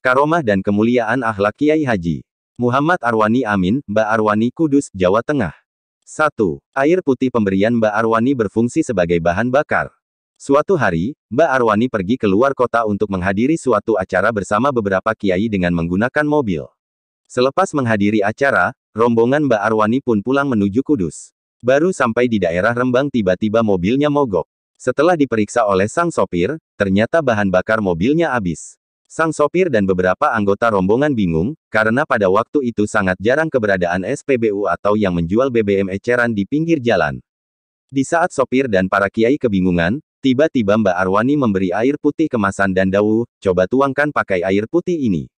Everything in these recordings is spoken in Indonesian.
Karomah dan kemuliaan akhlak Kiai Haji Muhammad Arwani Amin, Mbak Arwani, Kudus, Jawa Tengah. 1. Air putih pemberian Mbak Arwani berfungsi sebagai bahan bakar. Suatu hari, Mbak Arwani pergi keluar kota untuk menghadiri suatu acara bersama beberapa kiai dengan menggunakan mobil. Selepas menghadiri acara, rombongan Mbak Arwani pun pulang menuju Kudus. Baru sampai di daerah Rembang tiba-tiba mobilnya mogok. Setelah diperiksa oleh sang sopir, ternyata bahan bakar mobilnya habis. Sang sopir dan beberapa anggota rombongan bingung, karena pada waktu itu sangat jarang keberadaan SPBU atau yang menjual BBM eceran di pinggir jalan. Di saat sopir dan para kiai kebingungan, tiba-tiba Mbak Arwani memberi air putih kemasan dan dawuh, coba tuangkan pakai air putih ini.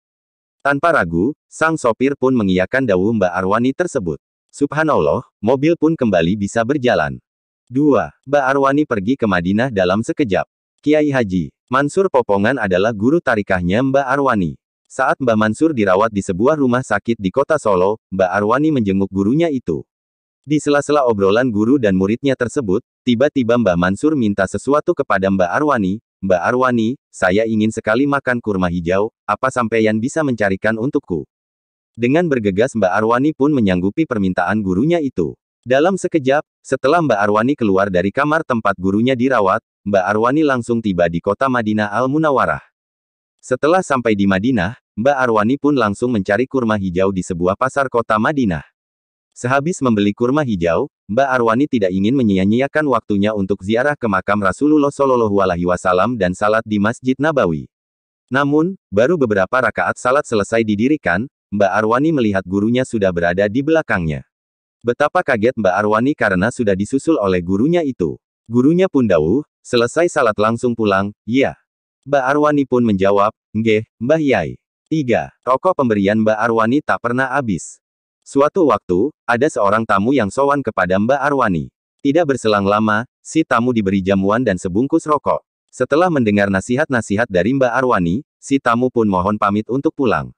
Tanpa ragu, sang sopir pun mengiyakan dawuh Mbak Arwani tersebut. Subhanallah, mobil pun kembali bisa berjalan. 2. Mbak Arwani pergi ke Madinah dalam sekejap. Kiai Haji Mansur Popongan adalah guru tarikahnya Mbak Arwani. Saat Mbak Mansur dirawat di sebuah rumah sakit di kota Solo, Mbak Arwani menjenguk gurunya itu. Di sela-sela obrolan guru dan muridnya tersebut, tiba-tiba Mbak Mansur minta sesuatu kepada Mbak Arwani. Mbak Arwani, saya ingin sekali makan kurma hijau, apa sampeyan bisa mencarikan untukku? Dengan bergegas Mbak Arwani pun menyanggupi permintaan gurunya itu. Dalam sekejap, setelah Mbak Arwani keluar dari kamar tempat gurunya dirawat, Mbak Arwani langsung tiba di kota Madinah Al-Munawarah. Setelah sampai di Madinah, Mbak Arwani pun langsung mencari kurma hijau di sebuah pasar kota Madinah. Sehabis membeli kurma hijau, Mbak Arwani tidak ingin menyia-nyiakan waktunya untuk ziarah ke makam Rasulullah Shallallahu Alaihi Wasallam dan salat di Masjid Nabawi. Namun, baru beberapa rakaat salat selesai didirikan, Mbak Arwani melihat gurunya sudah berada di belakangnya. Betapa kaget Mbak Arwani karena sudah disusul oleh gurunya itu. Gurunya pun dawuh, selesai salat langsung pulang, ya. Mbak Arwani pun menjawab, nggih, Mbah Yai. 3. Rokok pemberian Mbak Arwani tak pernah habis. Suatu waktu, ada seorang tamu yang sowan kepada Mbak Arwani. Tidak berselang lama, si tamu diberi jamuan dan sebungkus rokok. Setelah mendengar nasihat-nasihat dari Mbak Arwani, si tamu pun mohon pamit untuk pulang.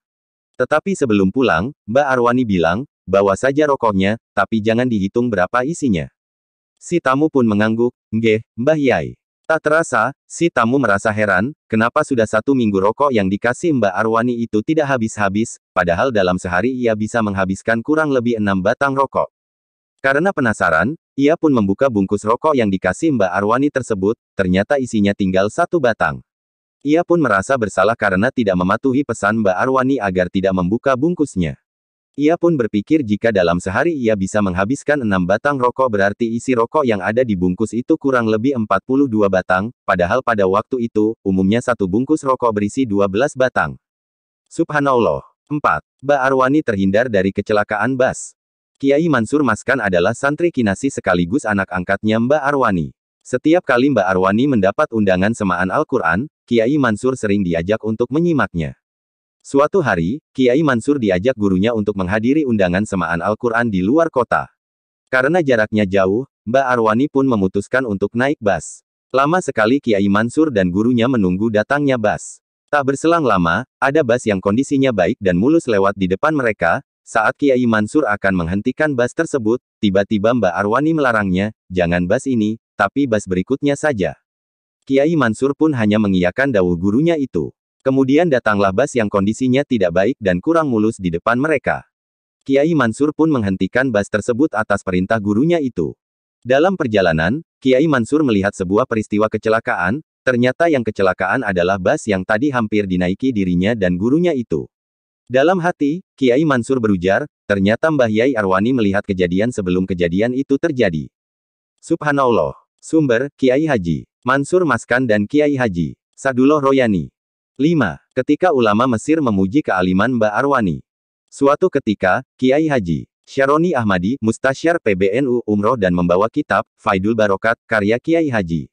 Tetapi sebelum pulang, Mbak Arwani bilang, bawa saja rokoknya, tapi jangan dihitung berapa isinya. Si tamu pun mengangguk, nggih, Mbah Yai. Tak terasa, si tamu merasa heran, kenapa sudah 1 minggu rokok yang dikasih Mbak Arwani itu tidak habis-habis, padahal dalam sehari ia bisa menghabiskan kurang lebih 6 batang rokok. Karena penasaran, ia pun membuka bungkus rokok yang dikasih Mbak Arwani tersebut, ternyata isinya tinggal 1 batang. Ia pun merasa bersalah karena tidak mematuhi pesan Mbak Arwani agar tidak membuka bungkusnya. Ia pun berpikir jika dalam sehari ia bisa menghabiskan 6 batang rokok berarti isi rokok yang ada di bungkus itu kurang lebih 42 batang, padahal pada waktu itu, umumnya 1 bungkus rokok berisi 12 batang. Subhanallah. 4. Mbak Arwani terhindar dari kecelakaan bus. Kiai Mansur Maskan adalah santri kinasi sekaligus anak angkatnya Mbak Arwani. Setiap kali Mbak Arwani mendapat undangan semaan Al-Quran, Kiai Mansur sering diajak untuk menyimaknya. Suatu hari, Kiai Mansur diajak gurunya untuk menghadiri undangan semaan Al-Quran di luar kota. Karena jaraknya jauh, Mbak Arwani pun memutuskan untuk naik bus. Lama sekali Kiai Mansur dan gurunya menunggu datangnya bus. Tak berselang lama, ada bus yang kondisinya baik dan mulus lewat di depan mereka. Saat Kiai Mansur akan menghentikan bus tersebut, tiba-tiba Mbak Arwani melarangnya, jangan bus ini, tapi bus berikutnya saja. Kiai Mansur pun hanya mengiyakan dawuh gurunya itu. Kemudian datanglah bus yang kondisinya tidak baik dan kurang mulus di depan mereka. Kiai Mansur pun menghentikan bus tersebut atas perintah gurunya itu. Dalam perjalanan, Kiai Mansur melihat sebuah peristiwa kecelakaan, ternyata yang kecelakaan adalah bus yang tadi hampir dinaiki dirinya dan gurunya itu. Dalam hati, Kiai Mansur berujar, ternyata Mbah Yai Arwani melihat kejadian sebelum kejadian itu terjadi. Subhanallah. Sumber, Kiai Haji Mansur Maskan dan Kiai Haji Sadullah Royani. 5. Ketika ulama Mesir memuji kealiman Mbak Arwani. Suatu ketika, Kiai Haji Syaroni Ahmadi, Mustasyar PBNU umroh dan membawa kitab, Faidul Barokat, karya Kiai Haji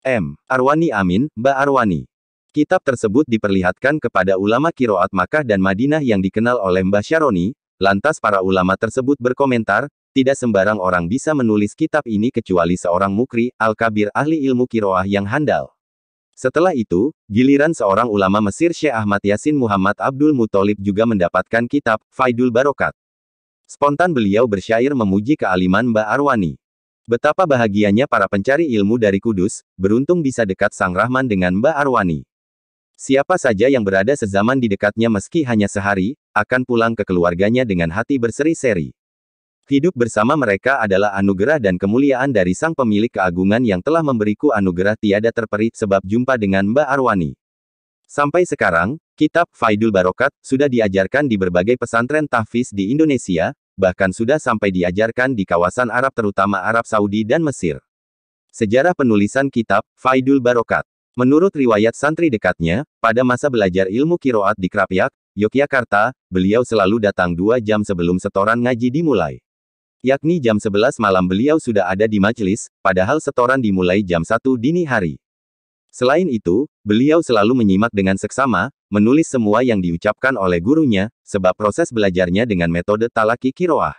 M. Arwani Amin, Mbak Arwani. Kitab tersebut diperlihatkan kepada ulama Kiroat Makkah dan Madinah yang dikenal oleh Mbah Syaroni, lantas para ulama tersebut berkomentar, tidak sembarang orang bisa menulis kitab ini kecuali seorang mukri, al-kabir ahli ilmu kiroah yang handal. Setelah itu, giliran seorang ulama Mesir Syekh Ahmad Yasin Muhammad Abdul Muthalib juga mendapatkan kitab, Faidul Barokat. Spontan beliau bersyair memuji kealiman Mbak Arwani. Betapa bahagianya para pencari ilmu dari Kudus, beruntung bisa dekat Sang Rahman dengan Mbak Arwani. Siapa saja yang berada sezaman di dekatnya meski hanya sehari, akan pulang ke keluarganya dengan hati berseri-seri. Hidup bersama mereka adalah anugerah dan kemuliaan dari Sang Pemilik Keagungan yang telah memberiku anugerah tiada terperi sebab jumpa dengan Mbak Arwani. Sampai sekarang, kitab Faidul Barokat sudah diajarkan di berbagai pesantren tahfiz di Indonesia, bahkan sudah sampai diajarkan di kawasan Arab terutama Arab Saudi dan Mesir. Sejarah penulisan kitab Faidul Barokat. Menurut riwayat santri dekatnya, pada masa belajar ilmu kiroat di Krapyak, Yogyakarta, beliau selalu datang 2 jam sebelum setoran ngaji dimulai. Yakni jam 11 malam beliau sudah ada di majelis, padahal setoran dimulai jam 1 dini hari. Selain itu, beliau selalu menyimak dengan seksama, menulis semua yang diucapkan oleh gurunya, sebab proses belajarnya dengan metode talaki kiroah.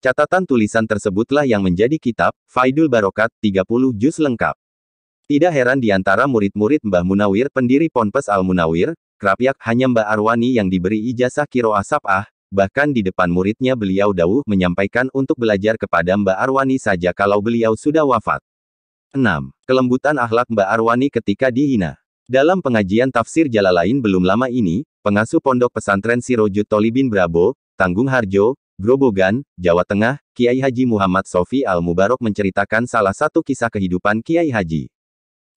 Catatan tulisan tersebutlah yang menjadi kitab Faidul Barokat 30 juz lengkap. Tidak heran di antara murid-murid Mbah Munawir pendiri Ponpes Al-Munawir, Krapyak hanya Mbak Arwani yang diberi ijazah kiroah sab'ah, bahkan di depan muridnya beliau dawuh menyampaikan untuk belajar kepada Mbak Arwani saja kalau beliau sudah wafat. 6. Kelembutan akhlak Mbak Arwani ketika dihina. Dalam pengajian tafsir Jalalain belum lama ini, pengasuh pondok pesantren Sirojud Tolibin Brabo, Tanggung Harjo, Grobogan, Jawa Tengah, Kiai Haji Muhammad Sofi Al-Mubarok menceritakan salah satu kisah kehidupan Kiai Haji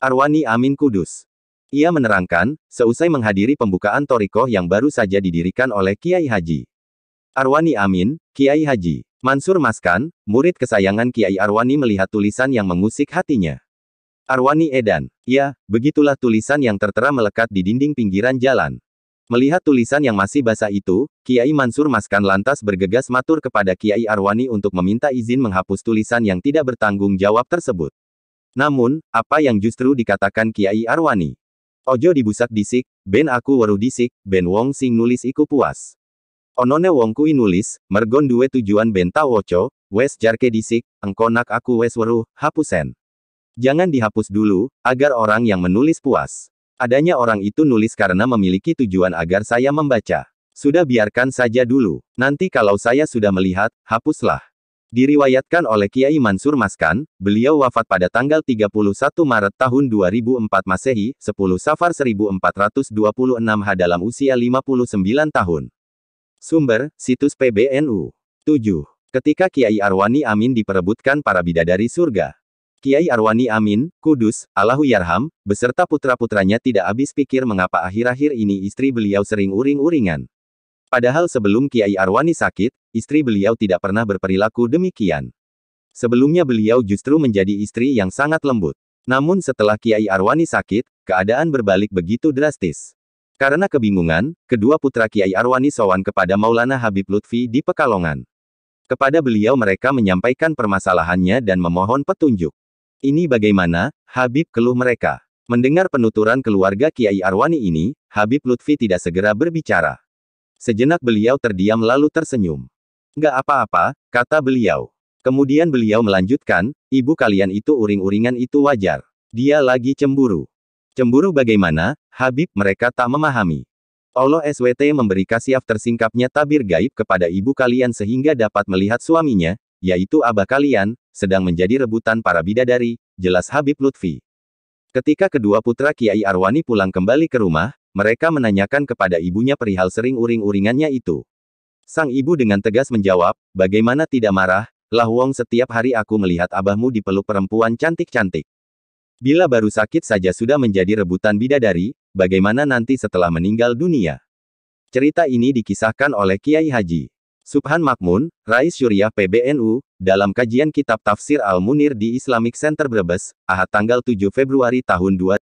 Arwani Amin Kudus. Ia menerangkan, seusai menghadiri pembukaan Thorikoh yang baru saja didirikan oleh Kiai Haji Arwani Amin, Kiai Haji Mansur Maskan, murid kesayangan Kiai Arwani melihat tulisan yang mengusik hatinya. Arwani edan. Ya, begitulah tulisan yang tertera melekat di dinding pinggiran jalan. Melihat tulisan yang masih basah itu, Kiai Mansur Maskan lantas bergegas matur kepada Kiai Arwani untuk meminta izin menghapus tulisan yang tidak bertanggung jawab tersebut. Namun, apa yang justru dikatakan Kiai Arwani? Ojo dibusak disik, ben aku weruh disik, ben wong sing nulis iku puas. Onone wong kui nulis, mergon duwe tujuan ben tawoco, wes jarke disik, engko nak aku wes weruh, hapusen. Jangan dihapus dulu, agar orang yang menulis puas. Adanya orang itu nulis karena memiliki tujuan agar saya membaca. Sudah biarkan saja dulu. Nanti kalau saya sudah melihat, hapuslah. Diriwayatkan oleh Kiai Mansur Maskan, beliau wafat pada tanggal 31 Maret tahun 2004 Masehi, 10 Safar 1426 H dalam usia 59 tahun. Sumber, situs PBNU. 7. Ketika Kiai Arwani Amin diperebutkan para bidadari surga. Kiai Arwani Amin, Kudus, Allahu Yarham, beserta putra-putranya tidak habis pikir mengapa akhir-akhir ini istri beliau sering uring-uringan. Padahal sebelum Kiai Arwani sakit, istri beliau tidak pernah berperilaku demikian. Sebelumnya beliau justru menjadi istri yang sangat lembut. Namun setelah Kiai Arwani sakit, keadaan berbalik begitu drastis. Karena kebingungan, kedua putra Kiai Arwani sowan kepada Maulana Habib Lutfi di Pekalongan. Kepada beliau mereka menyampaikan permasalahannya dan memohon petunjuk. Ini bagaimana, Habib, keluh mereka. Mendengar penuturan keluarga Kiai Arwani ini, Habib Lutfi tidak segera berbicara. Sejenak beliau terdiam lalu tersenyum. Nggak apa-apa, kata beliau. Kemudian beliau melanjutkan, ibu kalian itu uring-uringan itu wajar. Dia lagi cemburu. Cemburu bagaimana, Habib, mereka tak memahami. Allah SWT memberi kasiaf tersingkapnya tabir gaib kepada ibu kalian sehingga dapat melihat suaminya, yaitu abah kalian, sedang menjadi rebutan para bidadari, jelas Habib Lutfi. Ketika kedua putra Kiai Arwani pulang kembali ke rumah, mereka menanyakan kepada ibunya perihal sering uring-uringannya itu. Sang ibu dengan tegas menjawab, bagaimana tidak marah, lah wong setiap hari aku melihat abahmu dipeluk perempuan cantik-cantik. Bila baru sakit saja sudah menjadi rebutan bidadari, bagaimana nanti setelah meninggal dunia? Cerita ini dikisahkan oleh Kiai Haji Subhan Makmun, Rais Syuriah PBNU, dalam kajian kitab Tafsir Al-Munir di Islamic Center Brebes, Ahad tanggal 7 Februari tahun 2000.